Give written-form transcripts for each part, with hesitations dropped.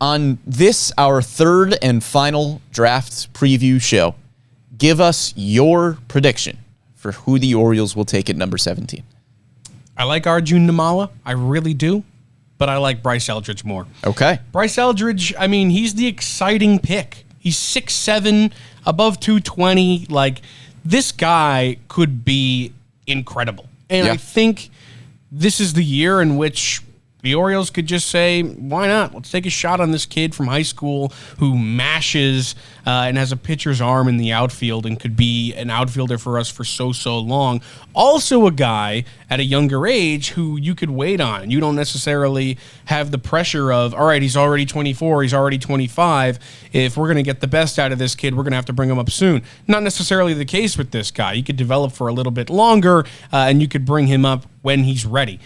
On this, our third and final draft preview show, give us your prediction for who the Orioles will take at number 17. I like Arjun Namal. I really do. But I like Bryce Eldridge more. Okay. Bryce Eldridge, I mean, he's the exciting pick. He's 6'7", above 220. Like, this guy could be incredible. And I think this is the year in which the Orioles could just say, why not? Let's take a shot on this kid from high school who mashes and has a pitcher's arm in the outfield and could be an outfielder for us for so long. Also a guy at a younger age who you could wait on. You don't necessarily have the pressure of, all right, he's already 24, he's already 25. If we're going to get the best out of this kid, we're going to have to bring him up soon. Not necessarily the case with this guy. He could develop for a little bit longer, and you could bring him up when he's ready.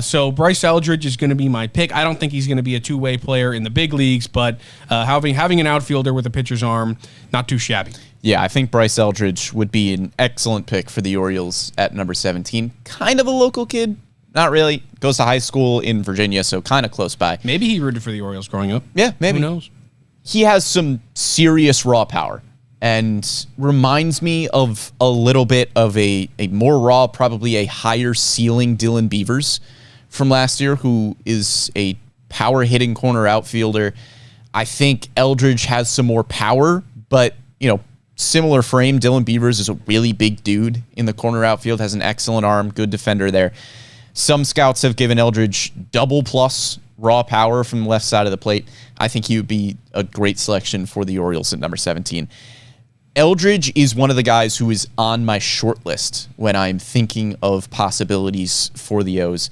So Bryce Eldridge is going to be my pick. I don't think he's going to be a two-way player in the big leagues, but having an outfielder with a pitcher's arm, not too shabby. Yeah, I think Bryce Eldridge would be an excellent pick for the Orioles at number 17. Kind of a local kid. Not really. Goes to high school in Virginia, so kind of close by. Maybe he rooted for the Orioles growing up. Yeah, maybe. Who knows? He has some serious raw power and reminds me of a little bit of a more raw, probably a higher ceiling Dylan Beavers from last year, who is a power-hitting corner outfielder. I think Eldridge has some more power, but, similar frame. Dylan Beavers is a really big dude in the corner outfield, has an excellent arm, good defender there. Some scouts have given Eldridge double plus raw power from the left side of the plate. I think he would be a great selection for the Orioles at number 17. Eldridge is one of the guys who is on my short list when I'm thinking of possibilities for the O's.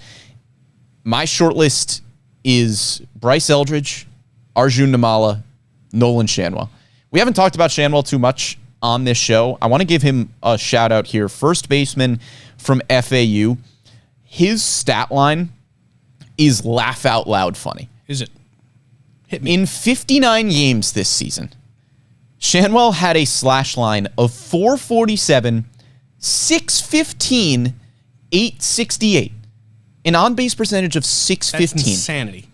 My short list is Bryce Eldridge, Arjun Namal, Nolan Shannon. We haven't talked about Shannon too much on this show. I want to give him a shout out here. First baseman from FAU. His stat line is laugh out loud funny. Is it? Hit me. In 59 games this season, Shanwell had a slash line of 447, 615, 868. An on-base percentage of 615. That's insanity.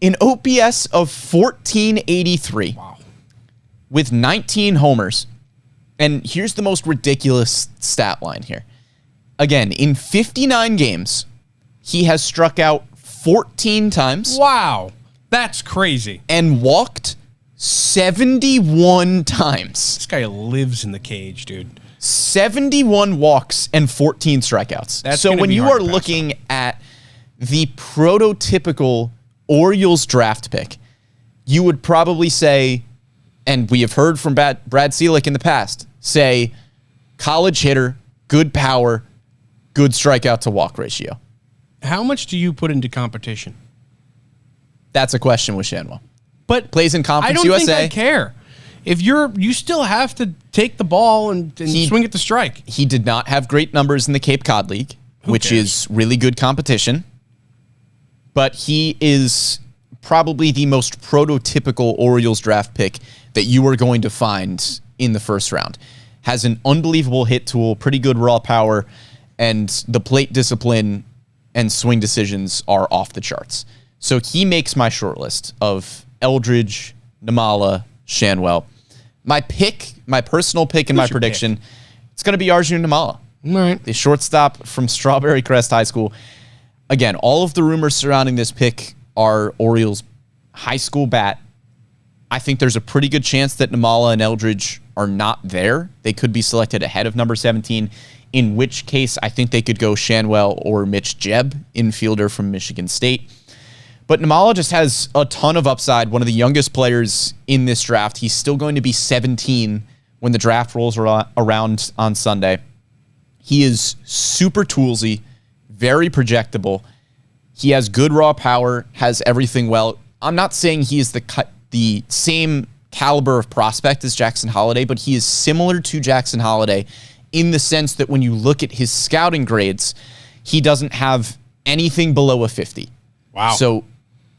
An OPS of 1483. Wow. With 19 homers. And here's the most ridiculous stat line here. Again, in 59 games, he has struck out 14 times. Wow. That's crazy. And walked 71 times. This guy lives in the cage, dude. 71 walks and 14 strikeouts. That's so when you are to looking at the prototypical Orioles draft pick, you would probably say, and we have heard from Brad Selick in the past, say college hitter, good power, good strikeout to walk ratio. How much do you put into competition? That's a question with Shanwell. But plays in Conference I don't USA. think I care. If you still have to take the ball and swing at the strike. He did not have great numbers in the Cape Cod League, which is really good competition. But he is probably the most prototypical Orioles draft pick that you are going to find in the first round. Has an unbelievable hit tool, pretty good raw power, and the plate discipline and swing decisions are off the charts. So he makes my short list of Eldridge, Namal, Shanwell. My personal pick and my prediction, it's going to be Arjun Namal. All right. The shortstop from Strawberry Crest High School. Again, all of the rumors surrounding this pick are Orioles high school bat. I think there's a pretty good chance that Namal and Eldridge are not there. They could be selected ahead of number 17, in which case I think they could go Shanwell or Mitch Jebb, infielder from Michigan State. But Namal just has a ton of upside, one of the youngest players in this draft. He's still going to be 17 when the draft rolls around on Sunday. He is super toolsy, very projectable. He has good raw power, has everything well. I'm not saying he is the same caliber of prospect as Jackson Holliday, but he is similar to Jackson Holliday in the sense that when you look at his scouting grades, he doesn't have anything below a 50. Wow. So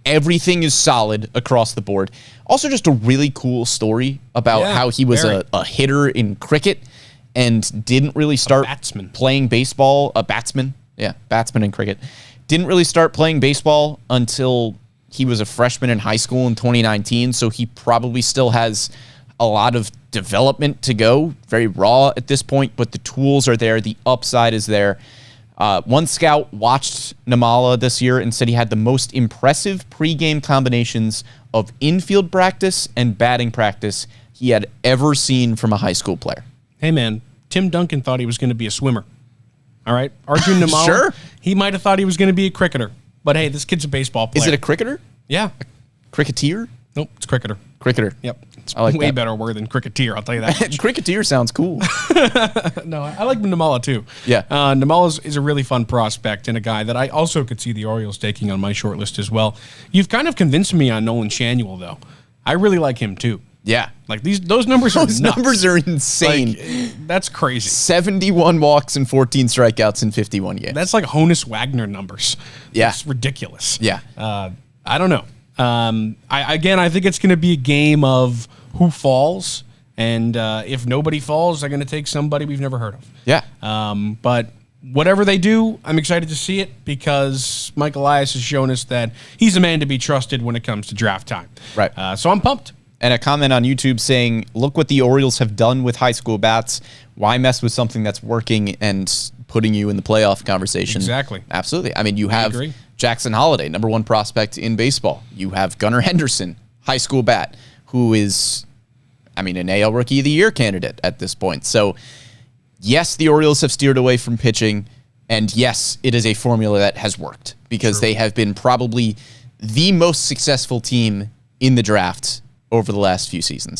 everything is solid across the board. Also just a really cool story about how he was a hitter in cricket and didn't really start playing baseball. A batsman. Yeah, batsman in cricket. Didn't really start playing baseball until he was a freshman in high school in 2019, so he probably still has a lot of development to go. Very raw at this point, but the tools are there. The upside is there. One scout watched Namal this year and said he had the most impressive pregame combinations of infield practice and batting practice he had ever seen from a high school player. Hey, man, Tim Duncan thought he was going to be a swimmer. All right? Arjun Namal, Sure. He might have thought he was going to be a cricketer. But, hey, this kid's a baseball player. Is it a cricketer? Yeah. Cricketeer? Nope, it's cricketer. Cricketer. Yep. It's I like way that. better word than cricketeer, I'll tell you that much. Cricketeer sounds cool. No, I like Namal too. Yeah. Namal is a really fun prospect and a guy that I also could see the Orioles taking on my short list as well. You've kind of convinced me on Nolan Shannon, though. I really like him too. Yeah. Like those numbers are Those nuts. numbers are insane. Like, that's crazy. 71 walks and 14 strikeouts in 51 games. That's like Honus Wagner numbers. Yeah. It's ridiculous. Yeah. I don't know. I think it's going to be a game of who falls, and if nobody falls, they're going to take somebody we've never heard of. Yeah. But whatever they do, I'm excited to see it because Mike Elias has shown us that he's a man to be trusted when it comes to draft time. Right. So I'm pumped. And a comment on YouTube saying, look what the Orioles have done with high school bats. Why mess with something that's working and putting you in the playoff conversation? Exactly. Absolutely. I mean, you have agree. Jackson Holliday, #1 prospect in baseball. You have Gunnar Henderson, high school bat, who is, an AL Rookie of the Year candidate at this point. So, yes, the Orioles have steered away from pitching. And yes, it is a formula that has worked because they have been probably the most successful team in the draft over the last few seasons.